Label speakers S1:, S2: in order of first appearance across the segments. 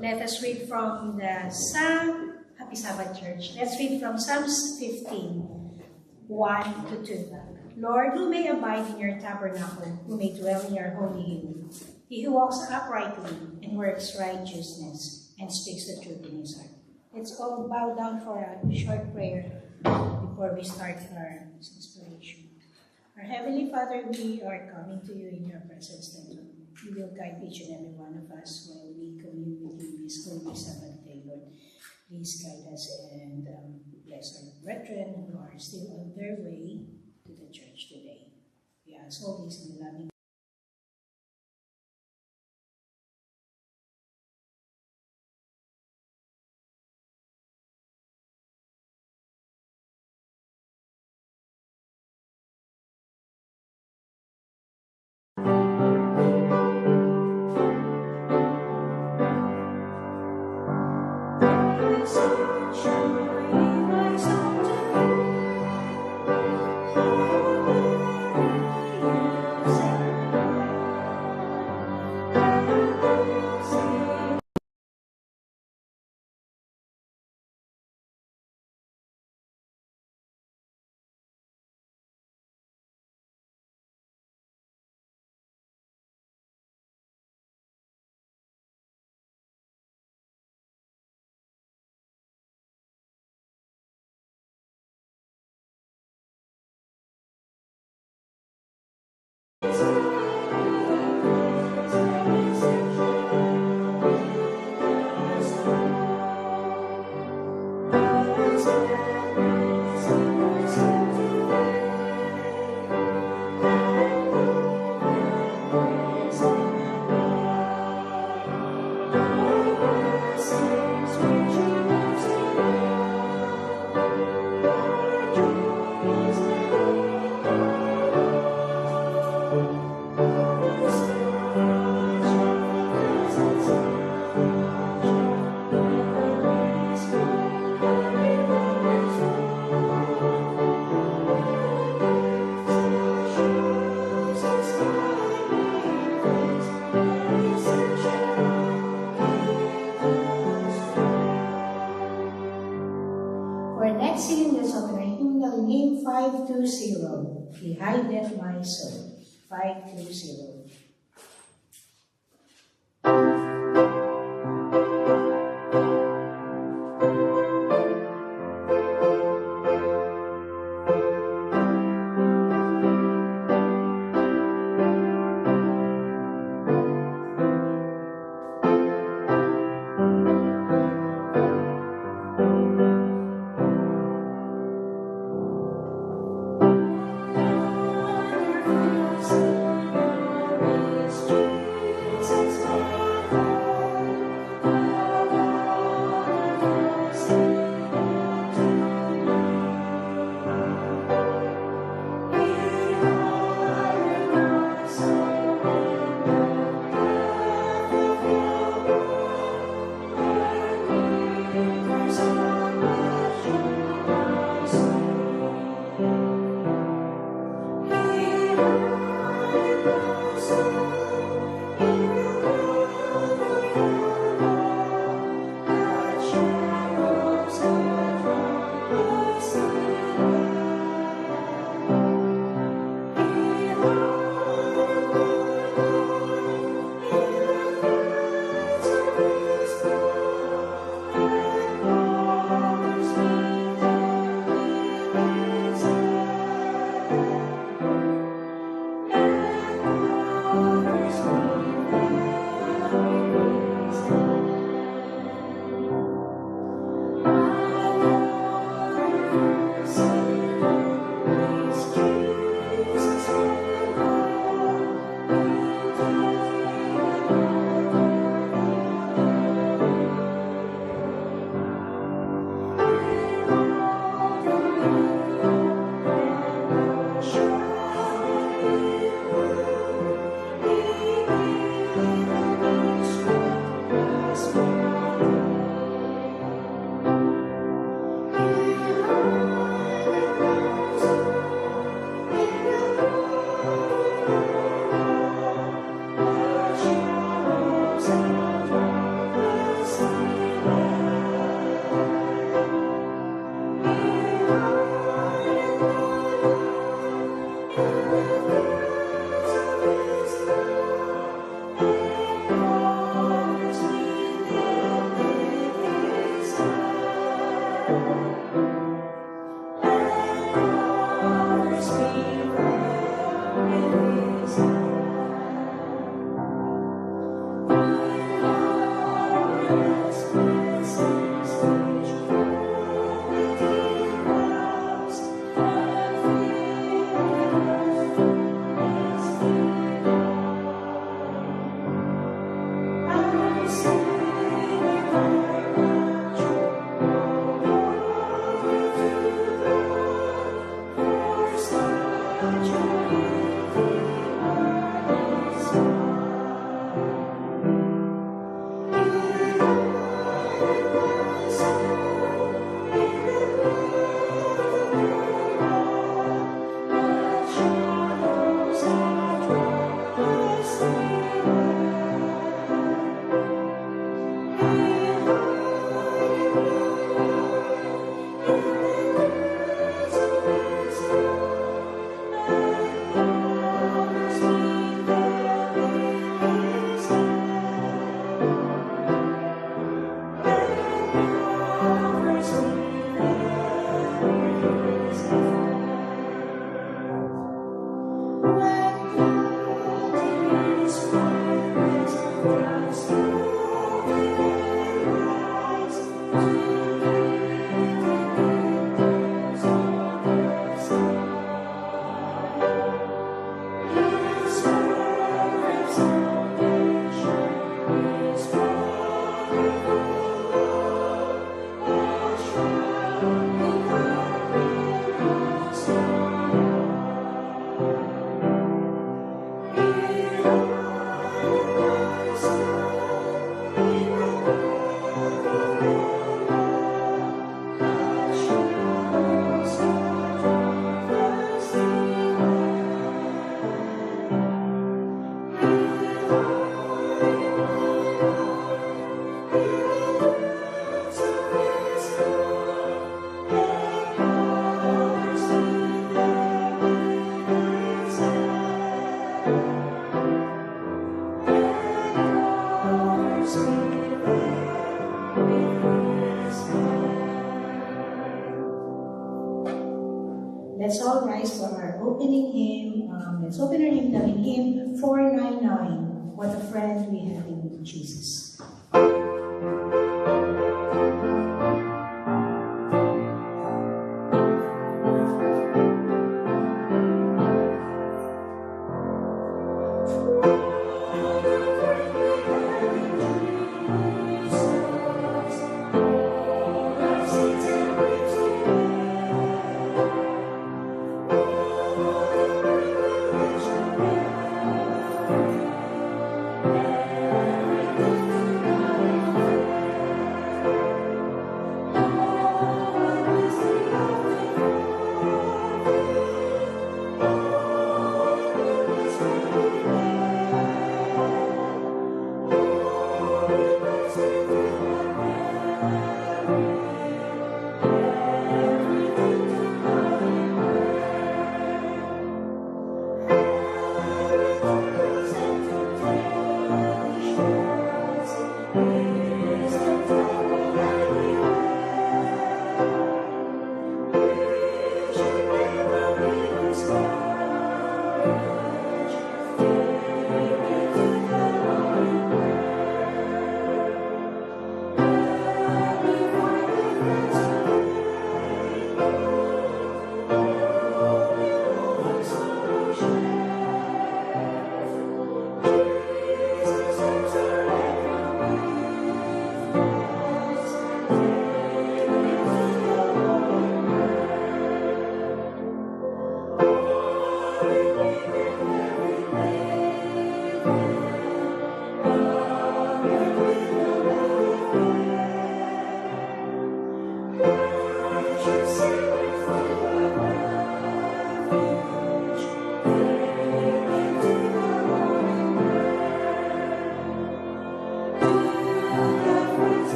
S1: Let us read from the Psalm, Happy Sabbath Church. Let's read from Psalms 15, 1 to 2. Lord, who may abide in your tabernacle, who may dwell in your holy hill? He who walks uprightly and works righteousness and speaks the truth in his heart. Let's all bow down for a short prayer before we start our inspiration. Our Heavenly Father, we are coming to you in your presence that you will guide each and every one of us while we commune with you this holy Sabbath day, Lord. Please guide us and bless our brethren who are still on their way to the church today. We ask all this in the loving Hymn 520, He hideth my soul, 520. Let's all rise for our opening hymn. Let's open our hymn in hymn 499. What a friend we have in Jesus.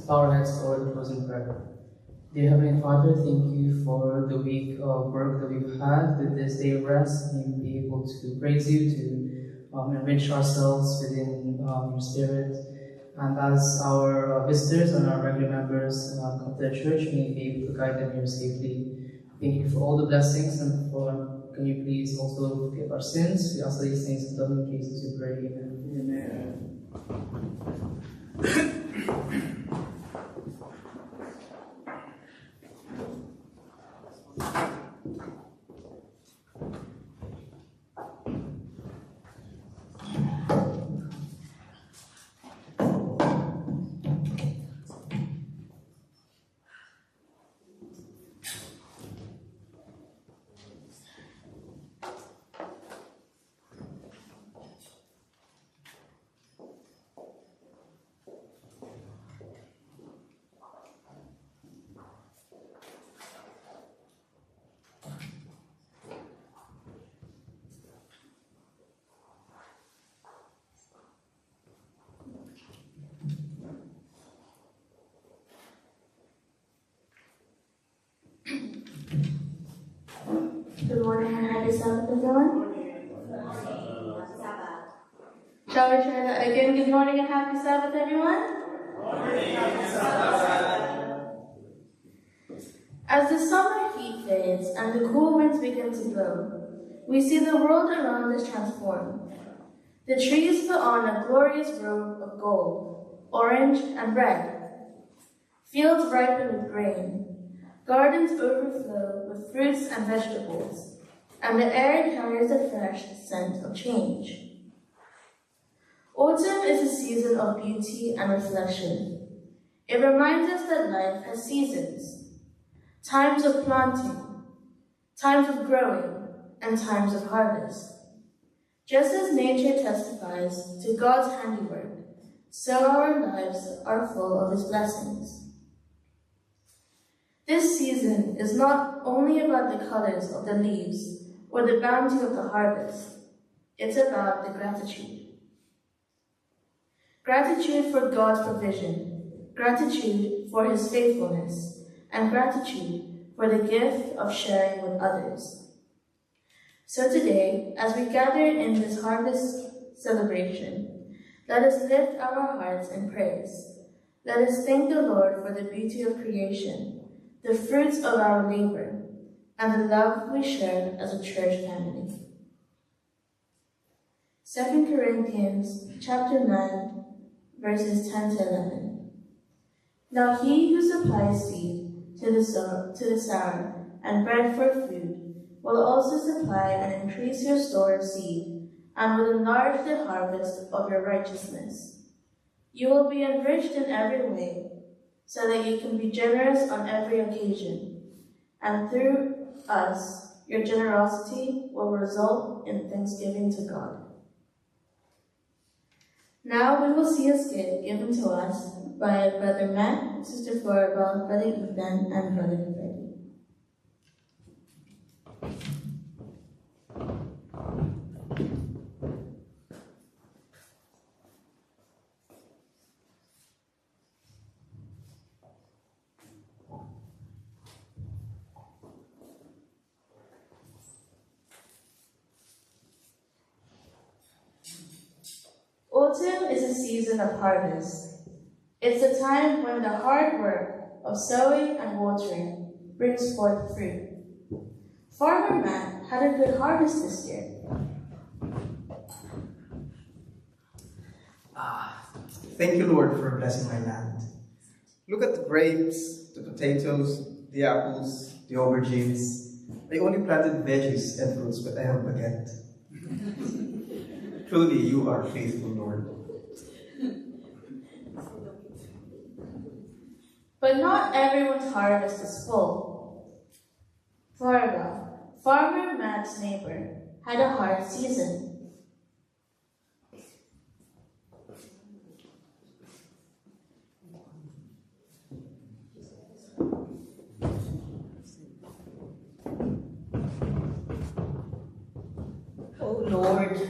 S2: Our heads for the closing prayer. Dear Heavenly Father, thank you for the week of work that we've had. With this day of rest, may we be able to praise you, to enrich ourselves within your Spirit. And as our visitors and our regular members come to the church, may we be able to guide them here safely. Thank you for all the blessings, and for can you please also forgive our sins? We ask these things in the name of Jesus, we pray. Amen. Amen.
S3: Sabbath, everyone. Shall we try that again? Good morning and happy Sabbath, everyone. As the summer heat fades and the cool winds begin to blow, we see the world around us transform. The trees put on a glorious robe of gold, orange, and red. Fields ripen with grain. Gardens overflow with fruits and vegetables, and the air carries a fresh scent of change. Autumn is a season of beauty and reflection. It reminds us that life has seasons, times of planting, times of growing, and times of harvest. Just as nature testifies to God's handiwork, so our lives are full of His blessings. This season is not only about the colors of the leaves or the bounty of the harvest, it's about the gratitude. Gratitude for God's provision, gratitude for His faithfulness, and gratitude for the gift of sharing with others. So today, as we gather in this harvest celebration, let us lift our hearts in praise. Let us thank the Lord for the beauty of creation, the fruits of our labor, and the love we share as a church family. 2 Corinthians chapter 9, verses 10 to 11. Now he who supplies seed to the sower and bread for food will also supply and increase your store of seed, and will enlarge the harvest of your righteousness. You will be enriched in every way, so that you can be generous on every occasion, and through us, your generosity will result in thanksgiving to God. Now we will see a skit given to us by Brother Matt, Sister Floribel, Brother Ethan, and Brother Freddie. Autumn is a season of harvest. It's a time when the hard work of sowing and watering brings forth fruit. Farmer Matt had a good harvest this year.
S4: Thank you, Lord, for blessing my land. Look at the grapes, the potatoes, the apples, the aubergines. I only planted veggies and fruits, but I have baguette. Truly, you are faithful, Lord.
S3: But not everyone's harvest is full. Floribel, Farmer Matt's neighbor, had a hard season.
S5: Oh Lord,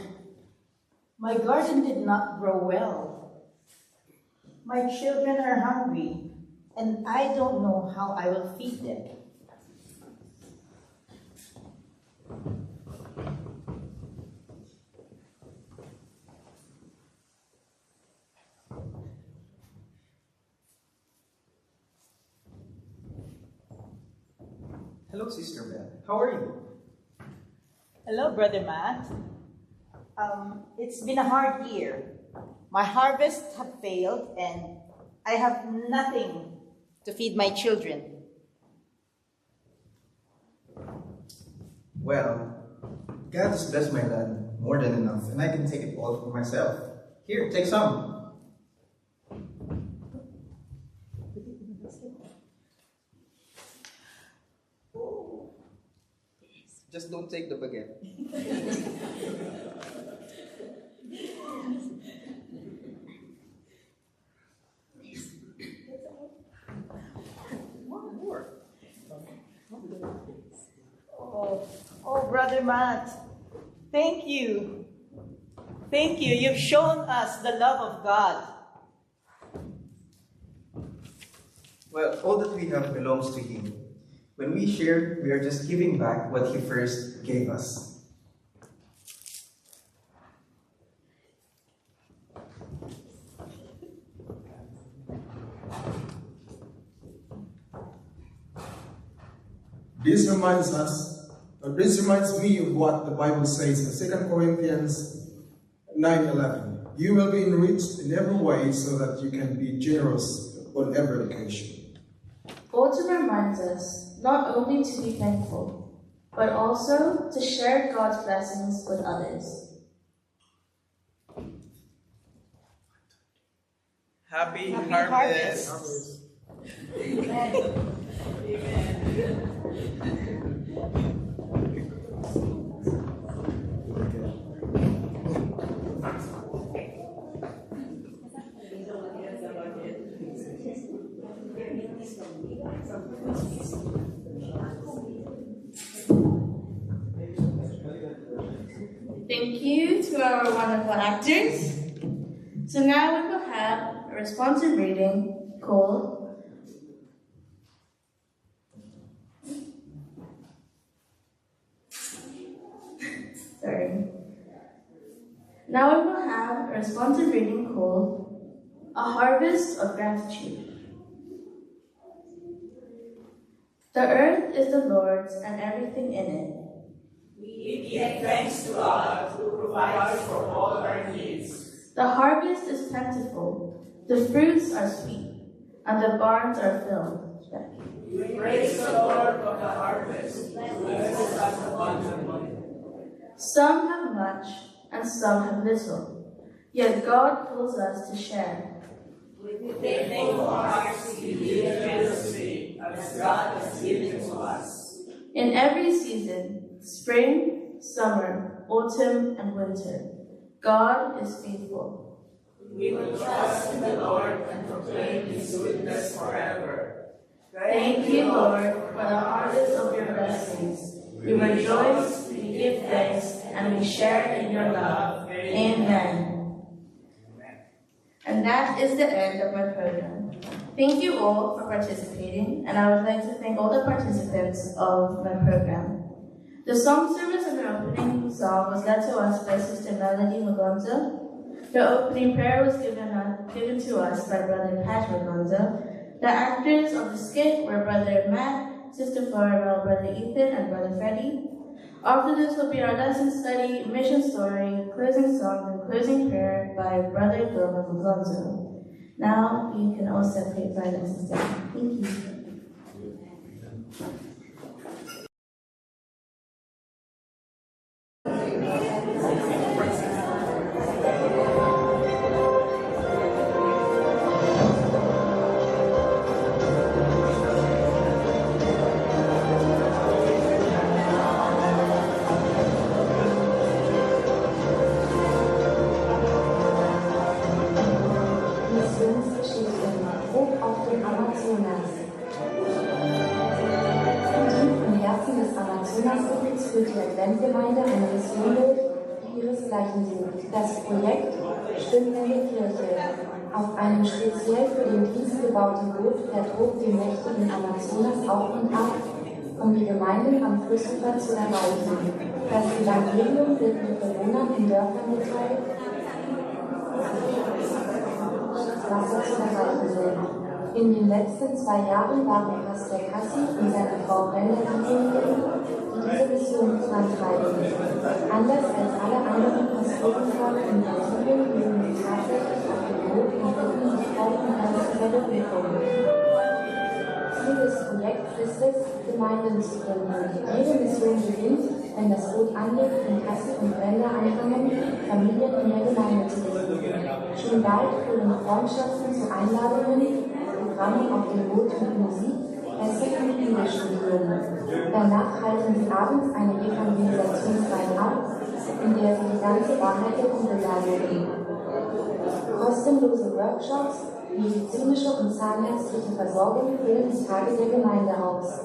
S5: my garden did not grow well. My children are hungry, and I don't know how I will feed them.
S4: Hello, Sister Beth. How are you?
S5: Hello, Brother Matt. It's been a hard year. My harvests have failed, and I have nothing to feed my children.
S4: Well, God has blessed my land more than enough, and I can take it all for myself. Here, take some. Just don't take the baguette.
S5: One more. Oh, Brother Matt, thank you. Thank you. You've shown us the love of God.
S4: Well, all that we have belongs to Him. When we share, we are just giving back what He first gave us.
S6: This reminds me of what the Bible says in 2 Corinthians 9:11. You will be enriched in every way so that you can be generous on every occasion.
S3: Autumn reminds us not only to be thankful, but also to share God's blessings with others.
S4: Happy
S5: Happy
S4: harvest.
S5: harvest.
S3: Thank you to our wonderful actors. So now we will have a responsive reading called Now we will have a responsive reading called A Harvest of Gratitude. The earth is the Lord's and everything in it.
S7: We give thanks to God who provides for all our needs.
S3: The harvest is plentiful, the fruits are sweet, and the barns are filled.
S7: We praise the Lord of the harvest, who blesses us abundantly.
S3: Some have much, and some have little, yet God calls us to share.
S7: With thankful hearts we give generously, as God has given to us.
S3: In every season, spring, summer, autumn, and winter, God is faithful.
S7: We will trust in the Lord and proclaim His goodness forever.
S3: Thank you, Lord, for the harvest of your blessings. We rejoice, we give thanks, and we share in your love. Amen. And that is the end of my program. Thank you all for participating, and I would like to thank all the participants of my program. The song service and the opening song was led to us by Sister Melody Magonza. The opening prayer was given to us by Brother Pat Magonza. The actors of the skit were Brother Matt, Sister Floribel, Brother Ethan, and Brother Freddie. After this will be our lesson study, mission story, closing song, and closing prayer by Brother Gilbert Magonzo. Now you can all separate by lesson study. Thank you.
S8: Führt die Adventgemeinde eine Mission durch, die ihresgleichen sucht. Das Projekt Stimmende Kirche. Auf einem speziell für den Dienst gebauten Boot vertobt den mächtigen Amazonas auf und ab, um die Gemeinden am Flussufer zu erreichen. Das Evangelium wird mit Bewohnern in Dörfern geteilt, Wasser zu erreichen sind. In den letzten 2 Jahren waren Pastor Cassi und seine Frau Brenda diejenigen, die diese Mission vorantreiben. Anders als alle anderen Pastorenfrauen in Brasilien leben sie tatsächlich auf dem Boot und bitten sich offen als Verwirklichung. Ziel des Projekts ist es, Gemeinden zu gründen. Jede Mission beginnt, wenn das Boot anlegt und Cassi und Brenda anfangen, Familien in der Gemeinde zu besuchen. Schon bald führen Freundschaften zu Einladungen, Programme auf dem Boot mit Musik, Essen und Bibelstudien. Danach halten sie abends eine Evangelisationsreihe ab, in der sie die ganze Wahrheit der Bibel darlegen. Kostenlose Workshops, medizinische und zahnärztliche Versorgung füllen die Tage der Gemeinde aus.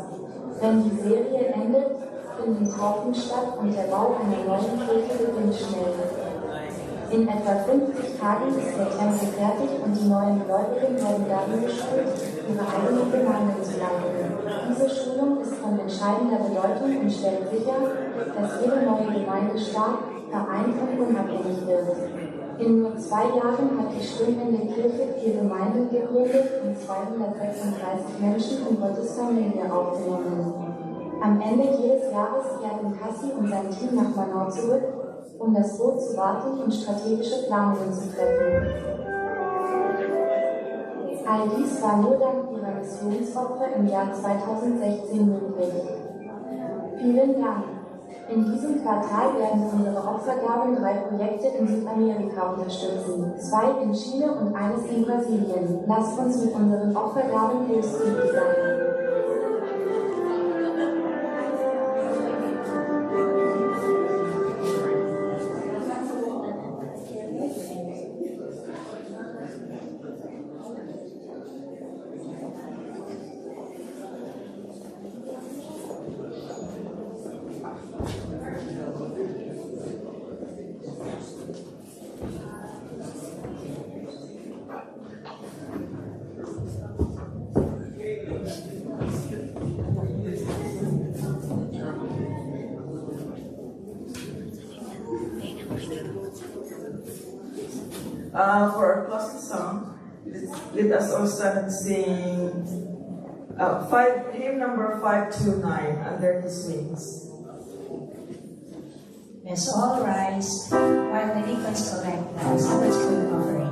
S8: Wenn die Serie endet, finden Taufen statt und der Bau einer neuen Kirche beginnt schnell. In etwa 50 Tagen ist der Tempel fertig und die neuen Gläubigen werden darin geschult, ihre eigene Gemeinde zu leiten. Diese Schulung ist von entscheidender Bedeutung und stellt sicher, dass jede neue Gemeinde stark, vereint und unabhängig wird. In nur 2 Jahren hat die Stimmende Kirche 4 Gemeinden gegründet und 236 Menschen in Gottes Familie aufgenommen. Am Ende jedes Jahres kehrten Cassie und sein Team nach Manau zurück, um das Boot zu warten und strategische Planungen zu treffen. All dies war nur dank ihrer Missionsopfer im Jahr 2016 möglich. Vielen Dank. In diesem Quartal werden unsere Opfergaben 3 Projekte in Südamerika unterstützen, 2 in Chile und eines in Brasilien. Lasst uns mit unseren Opfergaben großzügig sein.
S9: For our closing song, let us all stand and sing hymn number 529, Under His Wings.
S1: Let's all rise while the deacons collect the Sabbath school offering.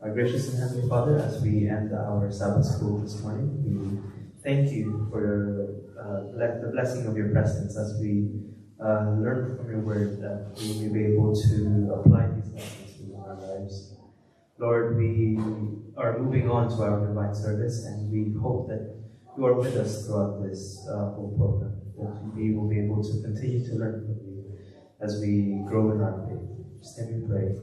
S10: Our gracious and Heavenly Father, as we end our Sabbath school this morning, we thank you for the blessing of your presence as we learn from your word, that we will be able to apply these lessons in our lives. Lord, we are moving on to our divine service, and we hope that you are with us throughout this whole program, that we will be able to continue to learn from you as we grow in our faith. Just let me pray.